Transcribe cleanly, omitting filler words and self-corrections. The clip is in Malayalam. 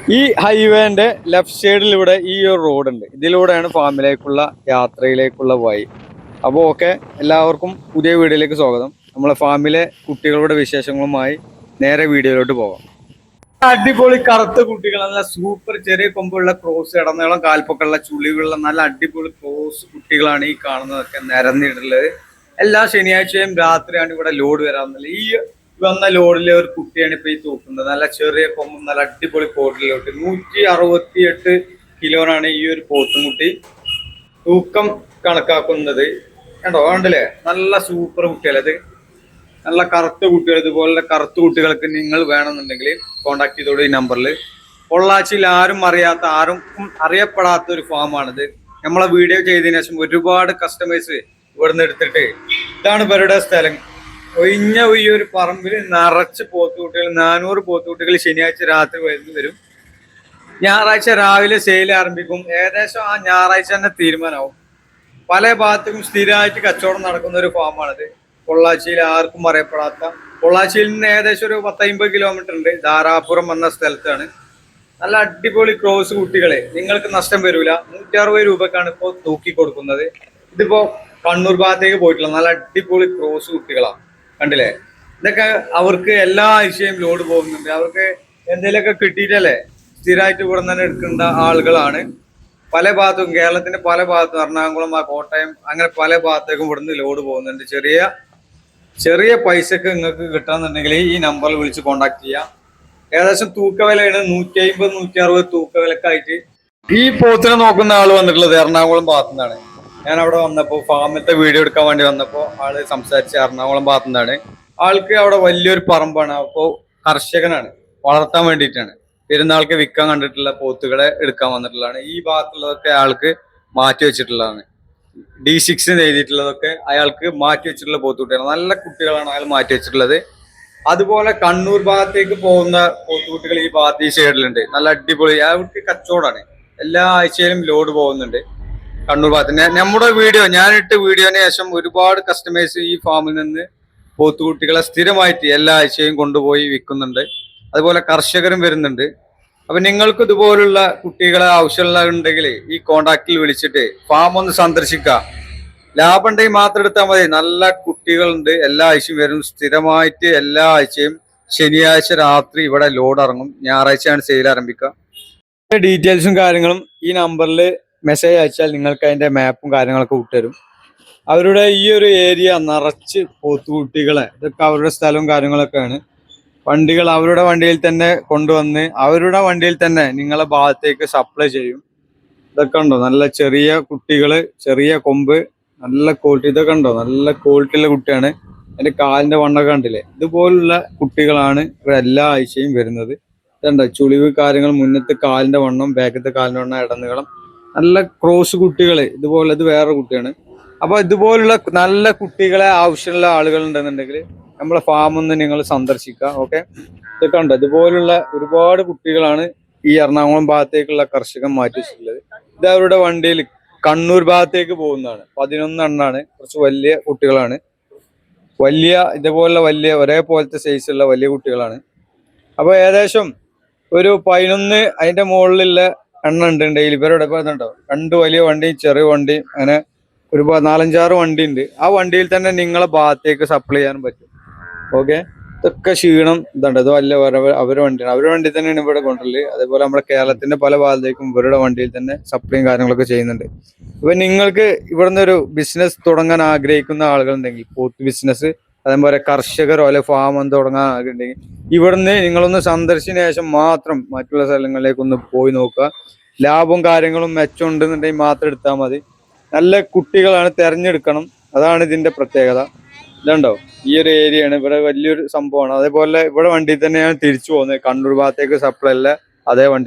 ഈ ഹൈവേന്റെ ലെഫ്റ്റ് സൈഡിലൂടെ ഈ ഒരു റോഡ് ഉണ്ട്. ഇതിലൂടെയാണ് ഫാമിലേക്കുള്ള യാത്രയിലേക്കുള്ള വഴി. അപ്പോൾ ഓക്കെ, എല്ലാവർക്കും പുതിയ വീഡിയോയിലേക്ക് സ്വാഗതം. നമ്മളെ ഫാമിലെ കുട്ടികളുടെ വിശേഷങ്ങളുമായി നേരെ വീഡിയോയിലോട്ട് പോകാം. അടിപൊളി കറുത്ത കുട്ടികൾ, നല്ല സൂപ്പർ ചെറിയ കൊമ്പുള്ള ക്രോസ്, ഇടനീളം കാൽപ്പൊക്കെയുള്ള ചുളിവുള്ള നല്ല അടിപൊളി ക്രോസ് കുട്ടികളാണ് ഈ കാണുന്നതൊക്കെ നിരന്നിട്ടുള്ളത്. എല്ലാ ശനിയാഴ്ചയും രാത്രിയാണ് ഇവിടെ ലോഡ് വരാറുള്ളത്. ഈ വന്ന ലോഡിലെ ഒരു കുട്ടിയാണ് ഇപ്പൊ ഈ തൂക്കുന്നത്. നല്ല ചെറിയ കൊമ്പും നല്ല അടിപൊളി പോട്ടിലോട്ട് 168 കിലോനാണ് ഈ ഒരു പോത്തുംകുട്ടി തൂക്കം കണക്കാക്കുന്നത്. കണ്ടോ, കണ്ടില്ലേ? നല്ല സൂപ്പർ കുട്ടികളത്, നല്ല കറുത്ത കുട്ടികൾ. ഇതുപോലെ കറുത്ത കുട്ടികൾക്ക് നിങ്ങൾ വേണമെന്നുണ്ടെങ്കിൽ കോണ്ടാക്ട് ചെയ്തോളൂ ഈ നമ്പറിൽ. പൊള്ളാച്ചിയിൽ ആരും അറിയാത്ത, ആരും അറിയപ്പെടാത്ത ഒരു ഫാമാണിത്. നമ്മളെ വീഡിയോ ചെയ്തതിനു ശേഷം ഒരുപാട് കസ്റ്റമേഴ്സ് ഇവിടുന്ന് എടുത്തിട്ട് ഇതാണ് ഇവരുടെ സ്ഥലം. ഒഴിഞ്ഞ ഈ ഒരു പറമ്പിൽ നിറച്ച് പോത്തുകുട്ടികൾ, 400 പോത്തുകുട്ടികൾ ശനിയാഴ്ച രാത്രി വരും. ഞായറാഴ്ച രാവിലെ സെയിൽ ആരംഭിക്കും. ഏകദേശം ആ ഞായറാഴ്ച തന്നെ തീരുമാനമാവും. പല ഭാഗത്തും സ്ഥിരമായിട്ട് കച്ചവടം നടക്കുന്ന ഒരു ഫാമാണിത്. പൊള്ളാച്ചിയിൽ ആർക്കും അറിയപ്പെടാത്ത, പൊള്ളാച്ചിയിൽ നിന്ന് ഏകദേശം ഒരു 10-50 കിലോമീറ്റർ ഉണ്ട്. ധാരാപുരം എന്ന സ്ഥലത്താണ്. നല്ല അടിപൊളി ക്രോസ് കുട്ടികളെ, നിങ്ങൾക്ക് നഷ്ടം വരില്ല. 160 രൂപക്കാണ് ഇപ്പോൾ തൂക്കി കൊടുക്കുന്നത്. ഇതിപ്പോ കണ്ണൂർ ഭാഗത്തേക്ക് പോയിട്ടുള്ള നല്ല അടിപൊളി ക്രോസ് കുട്ടികളാണ്. കണ്ടില്ലേ? ഇതൊക്കെ അവർക്ക് എല്ലാ ആഴ്ചയും ലോഡ് പോകുന്നുണ്ട്. അവർക്ക് എന്തെങ്കിലുമൊക്കെ കിട്ടിയിട്ടല്ലേ സ്ഥിരമായിട്ട് ഇവിടെ തന്നെ എടുക്കേണ്ട ആളുകളാണ്. പല ഭാഗത്തും, കേരളത്തിന്റെ പല ഭാഗത്തും, എറണാകുളം, കോട്ടയം, അങ്ങനെ പല ഭാഗത്തേക്കും ഇവിടുന്ന് ലോഡ് പോകുന്നുണ്ട്. ചെറിയ പൈസക്ക് നിങ്ങൾക്ക് കിട്ടാന്നുണ്ടെങ്കിൽ ഈ നമ്പറിൽ വിളിച്ച് കോണ്ടാക്ട് ചെയ്യാം. ഏകദേശം തൂക്കവിലയാണ് 150-160 തൂക്കവിലക്കായിട്ട്. ഈ പോത്തിനെ നോക്കുന്ന ആള് വന്നിട്ടുള്ളത് എറണാകുളം ഭാഗത്തു നിന്നാണ്. ഞാൻ അവിടെ വന്നപ്പോ ഫാമിലത്തെ വീഡിയോ എടുക്കാൻ വേണ്ടി വന്നപ്പോ ആള് സംസാരിച്ച എറണാകുളം ഭാഗത്തു നിന്നാണ്. ആൾക്ക് അവിടെ വലിയൊരു പറമ്പാണ്. അപ്പോ കർഷകനാണ്, വളർത്താൻ വേണ്ടിയിട്ടാണ്. പെരുന്നാൾക്ക് വിൽക്കാൻ കണ്ടിട്ടുള്ള പോത്തുകളെ എടുക്കാൻ വന്നിട്ടുള്ളതാണ്. ഈ ഭാഗത്തുള്ളതൊക്കെ ആൾക്ക് മാറ്റി വെച്ചിട്ടുള്ളതാണ്. D6 എഴുതിയിട്ടുള്ളതൊക്കെ അയാൾക്ക് മാറ്റി വെച്ചിട്ടുള്ള പോത്തുകുട്ടികളാണ്. നല്ല കുട്ടികളാണ് അയാൾ മാറ്റി വെച്ചിട്ടുള്ളത്. അതുപോലെ കണ്ണൂർ ഭാഗത്തേക്ക് പോകുന്ന പോത്തുകുട്ടികൾ ഈ ഭാഗത്ത് ഈ സൈഡിലുണ്ട്. നല്ല അടിപൊളി, അയാൾക്ക് കച്ചവടമാണ്. എല്ലാ ആഴ്ചയിലും ലോഡ് പോകുന്നുണ്ട് കണ്ണൂർ ഭാഗത്ത്. നമ്മുടെ ഞാനിട്ട് വീഡിയോന് ശേഷം ഒരുപാട് കസ്റ്റമേഴ്സ് ഈ ഫാമിൽ നിന്ന് പോത്തുകുട്ടികളെ സ്ഥിരമായിട്ട് എല്ലാ ആഴ്ചയും കൊണ്ടുപോയി വിൽക്കുന്നുണ്ട്. അതുപോലെ കർഷകരും വരുന്നുണ്ട്. അപ്പൊ നിങ്ങൾക്ക് ഇതുപോലുള്ള കുട്ടികളെ ആവശ്യമുള്ള ഉണ്ടെങ്കിൽ ഈ കോണ്ടാക്റ്റിൽ വിളിച്ചിട്ട് ഫാം ഒന്ന് സന്ദർശിക്കാം. ലാഭം ഉണ്ടെങ്കിൽ മാത്രം എടുത്താൽ മതി. നല്ല കുട്ടികളുണ്ട്, എല്ലാ ആഴ്ചയും വരും. സ്ഥിരമായിട്ട് എല്ലാ ആഴ്ചയും ശനിയാഴ്ച രാത്രി ഇവിടെ ലോഡ് ഇറങ്ങും. ഞായറാഴ്ചയാണ് സെയിൽ ആരംഭിക്കുക. ഡീറ്റെയിൽസും കാര്യങ്ങളും ഈ നമ്പറിൽ മെസ്സേജ് അയച്ചാൽ നിങ്ങൾക്ക് അതിന്റെ മാപ്പും കാര്യങ്ങളൊക്കെ വിട്ടുതരും. അവരുടെ ഈ ഒരു ഏരിയ നിറച്ച് പോത്തുകുട്ടികളെ, ഇതൊക്കെ അവരുടെ സ്ഥലവും കാര്യങ്ങളൊക്കെയാണ്. വണ്ടികൾ അവരുടെ വണ്ടിയിൽ തന്നെ കൊണ്ടുവന്ന് അവരുടെ വണ്ടിയിൽ തന്നെ നിങ്ങളെ ഭാഗത്തേക്ക് സപ്ലൈ ചെയ്യും. ഇതൊക്കെ ഉണ്ടോ, നല്ല ചെറിയ കുട്ടികള്, ചെറിയ കൊമ്പ്, നല്ല ക്വാളിറ്റി. ഇതൊക്കെ ഉണ്ടോ, നല്ല ക്വാളിറ്റിയുള്ള കുട്ടിയാണ്. അതിന്റെ കാലിന്റെ വണ്ണൊക്കെ കണ്ടില്ലേ? ഇതുപോലുള്ള കുട്ടികളാണ് ഇവിടെ എല്ലാ ആഴ്ചയും വരുന്നത്. ഇതുണ്ടോ, ചുളിവ് കാര്യങ്ങൾ, മുന്നത്തെ കാലിന്റെ വണ്ണം, ബാക്കത്തെ കാലിന്റെ വണ്ണം, ഇടനീളം, നല്ല ക്രോസ് കുട്ടികള്. ഇതുപോലെ ഇത് വേറെ കുട്ടിയാണ്. അപ്പൊ ഇതുപോലുള്ള നല്ല കുട്ടികളെ ആവശ്യമുള്ള ആളുകൾ ഉണ്ടെന്നുണ്ടെങ്കിൽ നമ്മളെ ഫാം ഒന്ന് നിങ്ങൾ സന്ദർശിക്കുക. ഓക്കെ, ഇതൊക്കെ ഉണ്ട്. ഇതുപോലുള്ള ഒരുപാട് കുട്ടികളാണ് ഈ എറണാകുളം ഭാഗത്തേക്കുള്ള കർഷകൻ മാറ്റി വെച്ചിട്ടുള്ളത്. ഇത് അവരുടെ വണ്ടിയിൽ കണ്ണൂർ ഭാഗത്തേക്ക് പോകുന്നതാണ്. 11 എണ്ണാണ്. കുറച്ച് വലിയ കുട്ടികളാണ്. ഇതുപോലുള്ള ഒരേപോലത്തെ സൈസുള്ള വലിയ കുട്ടികളാണ്. അപ്പൊ ഏകദേശം ഒരു 11 അതിന്റെ മുകളിലുള്ള എണ്ണ ഉണ്ട്. ഇവരുടെ ഇതുണ്ടോ, 2 വലിയ വണ്ടിയും ചെറിയ വണ്ടിയും, അങ്ങനെ ഒരു 4-5-6 വണ്ടി ഉണ്ട്. ആ വണ്ടിയിൽ തന്നെ നിങ്ങളെ ഭാഗത്തേക്ക് സപ്ലൈ ചെയ്യാനും പറ്റും. ഓക്കെ, ഇതൊക്കെ ക്ഷീണം ഇതുണ്ട്. ഇത് അവരുടെ വണ്ടിയാണ്. അവരുടെ വണ്ടി തന്നെയാണ് ഇവിടെ കൊണ്ടുവരല്. അതേപോലെ നമ്മുടെ കേരളത്തിന്റെ പല ഭാഗത്തേക്കും ഇവരുടെ വണ്ടിയിൽ തന്നെ സപ്ലൈയും കാര്യങ്ങളൊക്കെ ചെയ്യുന്നുണ്ട്. അപ്പൊ നിങ്ങൾക്ക് ഇവിടുന്ന് ഒരു ബിസിനസ് തുടങ്ങാൻ ആഗ്രഹിക്കുന്ന ആളുകളുണ്ടെങ്കിൽ, പോത്ത് ബിസിനസ്, അതേപോലെ കർഷകരോ അല്ലെ ഫാം തുടങ്ങാൻ ആഗ്രഹമുണ്ടെങ്കിൽ ഇവിടുന്ന് നിങ്ങളൊന്ന് സന്ദർശിച്ചതിന് ശേഷം മാത്രം മറ്റുള്ള സ്ഥലങ്ങളിലേക്ക് ഒന്ന് പോയി നോക്കുക. ലാഭവും കാര്യങ്ങളും മെച്ചം ഉണ്ടെന്നുണ്ടെങ്കിൽ മാത്രം എടുത്താൽ മതി. നല്ല കുട്ടികളാണ്, തെരഞ്ഞെടുക്കണം. അതാണ് ഇതിന്റെ പ്രത്യേകത. ഇതുണ്ടോ, ഈ ഒരു ഏരിയയാണ് ഇവിടെ വലിയൊരു സംഭവമാണ്. അതേപോലെ ഇവിടെ വണ്ടിയിൽ തന്നെയാണ് തിരിച്ചു പോകുന്നത്. കണ്ണൂർ ഭാഗത്തേക്ക് സപ്ലൈ അല്ല, അതേ വണ്ടി